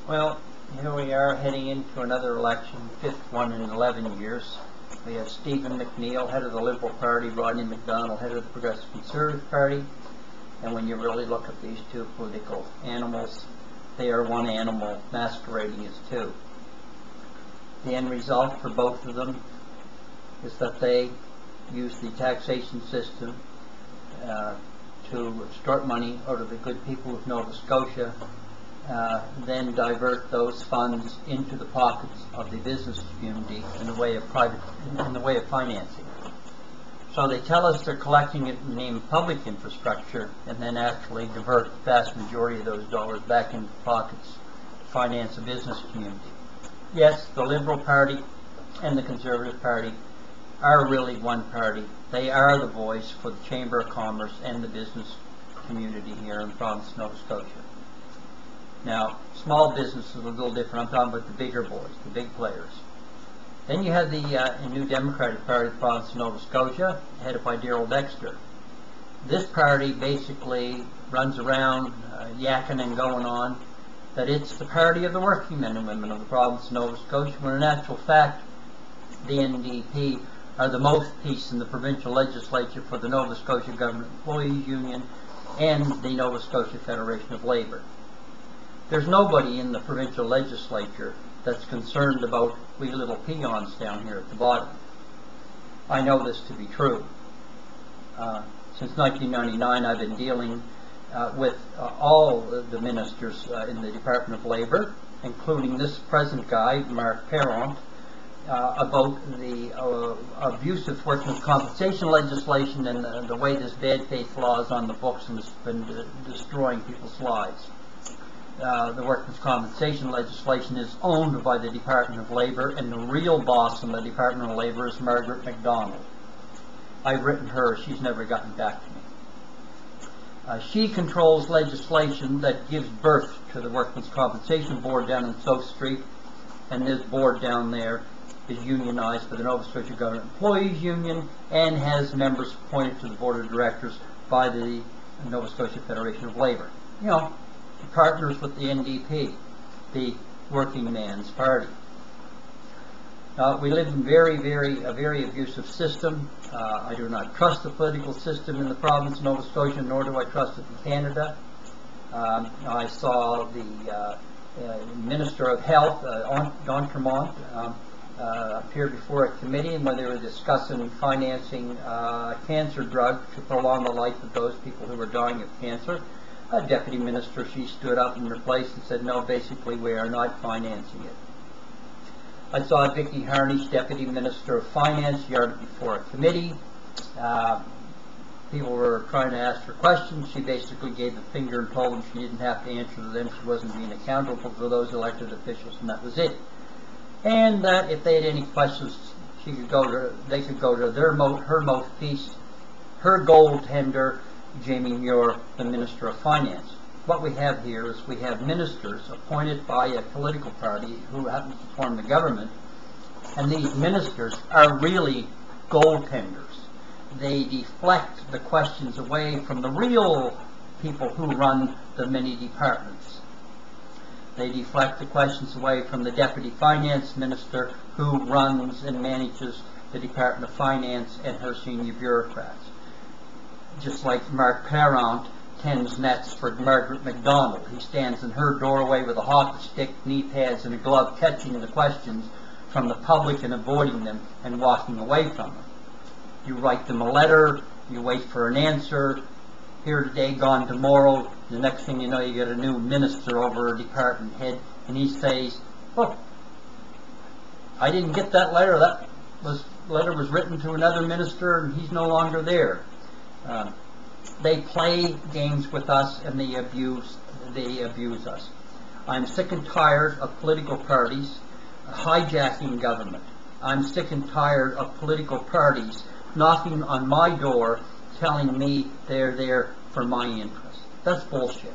Well, here we are heading into another election, fifth one in 11 years. We have Stephen McNeil, head of the Liberal Party, Rodney MacDonald, head of the Progressive Conservative Party. And when you really look at these two political animals, they are one animal masquerading as two. The end result for both of them is that they use the taxation system to extort money out of the good people of Nova Scotia, then divert those funds into the pockets of the business community in the way of financing. So they tell us they're collecting it in the name of public infrastructure, and then actually divert the vast majority of those dollars back into the pockets to finance a business community. Yes, the Liberal Party and the Conservative Party are really one party. They are the voice for the Chamber of Commerce and the business community here in the province of Nova Scotia. Now, small business is a little different. I'm talking about the bigger boys, the big players. Then you have the New Democratic Party of the province of Nova Scotia, headed by Darrell Dexter. This party basically runs around yakking and going on that it's the party of the working men and women of the province of Nova Scotia, when in actual fact the NDP are the mouthpiece in the provincial legislature for the Nova Scotia Government Employees Union and the Nova Scotia Federation of Labour. There's nobody in the provincial legislature that's concerned about we little peons down here at the bottom. I know this to be true. Since 1999 I've been dealing with all the ministers in the Department of Labour, including this present guy, Mark Parent, about the abusive workers' compensation legislation and the way this bad faith law is on the books and has been destroying people's lives. The workers' compensation legislation is owned by the Department of Labour, and the real boss in the Department of Labour is MacDonald. I've written her. She's never gotten back to me. She controls legislation that gives birth to the Workmen's Compensation Board down in South Street, and this board down there is unionized by the Nova Scotia Government Employees Union and has members appointed to the board of directors by the Nova Scotia Federation of Labour. You know, partners with the NDP, the working man's party. We live in a very abusive system. I do not trust the political system in the province of Nova Scotia, nor do I trust it in Canada. I saw the Minister of Health, Don Tremont, appear before a committee when they were discussing financing a cancer drug to prolong the life of those people who were dying of cancer. A deputy minister, she stood up in her place and said, no, basically we are not financing it. I saw Vicky Harnish, Deputy Minister of Finance, yard before a committee. People were trying to ask her questions. She basically gave the finger and told them she didn't have to answer to them. She wasn't being accountable for those elected officials, and that was it. And that if they had any questions, they could go to her mouthpiece, her goaltender, Jamie Muir, the Minister of Finance. What we have here is we have ministers appointed by a political party who happens to form the government, and these ministers are really goaltenders. They deflect the questions away from the real people who run the many departments. They deflect the questions away from the Deputy Finance Minister who runs and manages the Department of Finance and her senior bureaucrats. Just like Mark Parent tends nets for Margaret MacDonald. He stands in her doorway with a hockey stick, knee pads, and a glove, catching the questions from the public and avoiding them and walking away from them. You write them a letter, you wait for an answer, here today, gone tomorrow. The next thing you know, you get a new minister over a department head, and he says, look, I didn't get that letter. That letter was written to another minister, and he's no longer there. They play games with us, and they abuse us. I'm sick and tired of political parties hijacking government. I'm sick and tired of political parties knocking on my door telling me they're there for my interest. That's bullshit.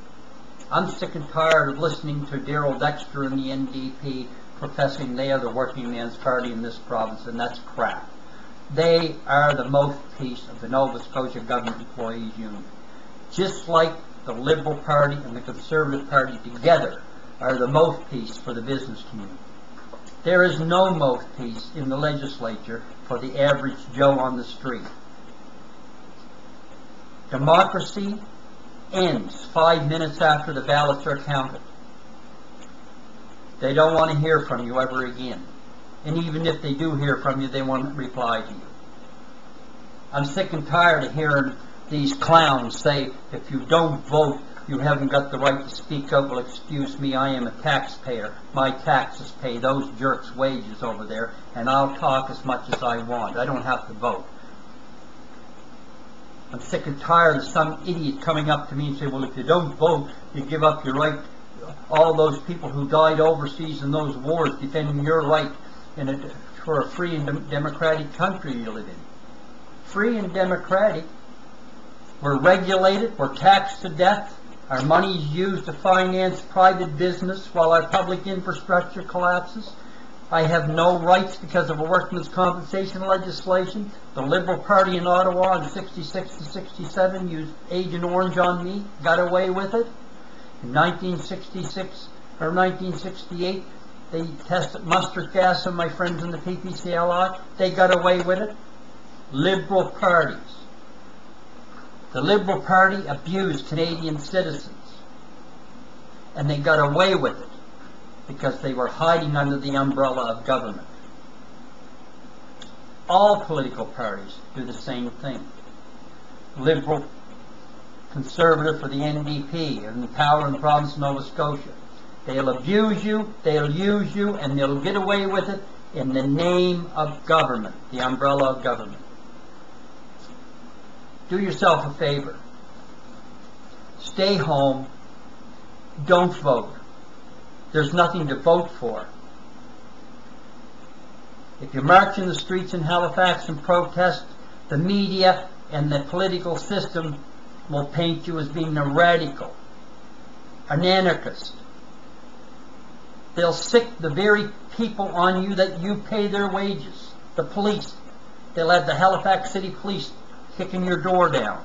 I'm sick and tired of listening to Darrell Dexter and the NDP professing they are the working man's party in this province, and that's crap. They are the mouthpiece of the Nova Scotia Government Employees Union. Just like the Liberal Party and the Conservative Party together are the mouthpiece for the business community. There is no mouthpiece in the legislature for the average Joe on the street. Democracy ends 5 minutes after the ballots are counted. They don't want to hear from you ever again. And even if they do hear from you, they won't reply to you. I'm sick and tired of hearing these clowns say, if you don't vote, you haven't got the right to speak up. Well, excuse me, I am a taxpayer. My taxes pay those jerks' wages over there, and I'll talk as much as I want. I don't have to vote. I'm sick and tired of some idiot coming up to me and say, well, if you don't vote, you give up your right. All those people who died overseas in those wars defending your right for a free and democratic country you live in. Free and democratic. We're regulated. We're taxed to death. Our money is used to finance private business while our public infrastructure collapses. I have no rights because of a workman's compensation legislation. The Liberal Party in Ottawa in 66 to 67 used Agent Orange on me, got away with it. In 1966 or 1968, they tested mustard gas on my friends in the PPCLI. They got away with it. Liberal parties. The Liberal Party abused Canadian citizens, and they got away with it because they were hiding under the umbrella of government. All political parties do the same thing. Liberal, Conservative for the NDP and the power in the province of Nova Scotia. They'll abuse you, they'll use you, and they'll get away with it in the name of government, the umbrella of government. Do yourself a favor. Stay home. Don't vote. There's nothing to vote for. If you march in the streets in Halifax and protest, the media and the political system will paint you as being a radical, an anarchist. They'll sick the very people on you that you pay their wages. The police. They'll have the Halifax City Police kicking your door down.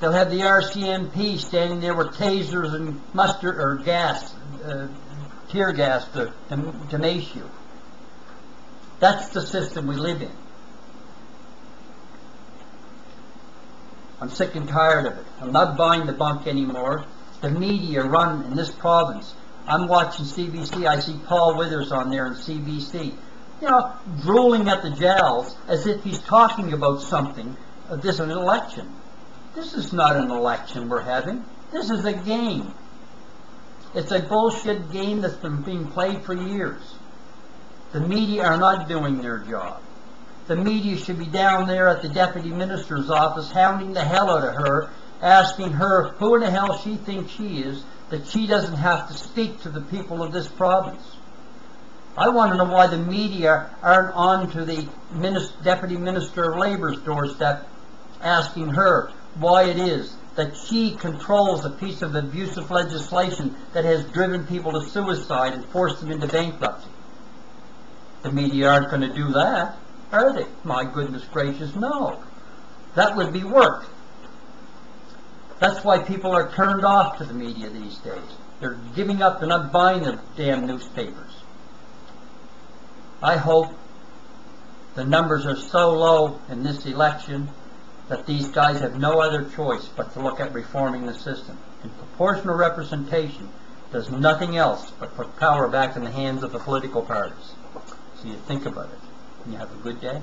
They'll have the RCMP standing there with tasers and mustard or gas, tear gas to mace you. That's the system we live in. I'm sick and tired of it. I'm not buying the bunk anymore. The media run in this province. I'm watching CBC. I see Paul Withers on there in CBC. You know, drooling at the jowls as if he's talking about something. This is an election. This is not an election we're having. This is a game. It's a bullshit game that's been being played for years. The media are not doing their job. The media should be down there at the Deputy Minister's office hounding the hell out of her, asking her who in the hell she thinks she is, that she doesn't have to speak to the people of this province. I want to know why the media aren't on to the Deputy Minister of Labour's doorstep asking her why it is that she controls a piece of abusive legislation that has driven people to suicide and forced them into bankruptcy. The media aren't going to do that, are they? My goodness gracious, no. That would be work. That's why people are turned off to the media these days. They're giving up, they're not buying the damn newspapers. I hope the numbers are so low in this election that these guys have no other choice but to look at reforming the system. And proportional representation does nothing else but put power back in the hands of the political parties. So you think about it, and you have a good day.